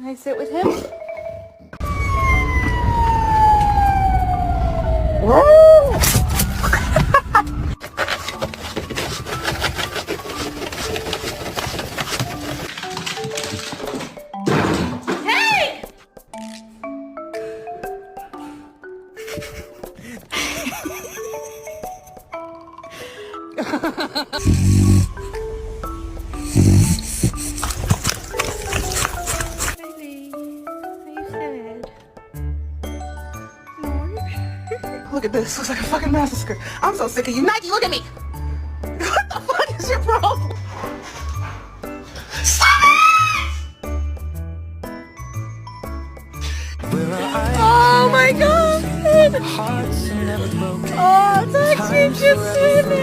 I sit with him? Whoa! Hey! Look at this. Looks like a fucking massacre. I'm so sick of you. Nike, look at me. What the fuck is your problem? Stop it! Oh my god! Oh, touch me, kiss me.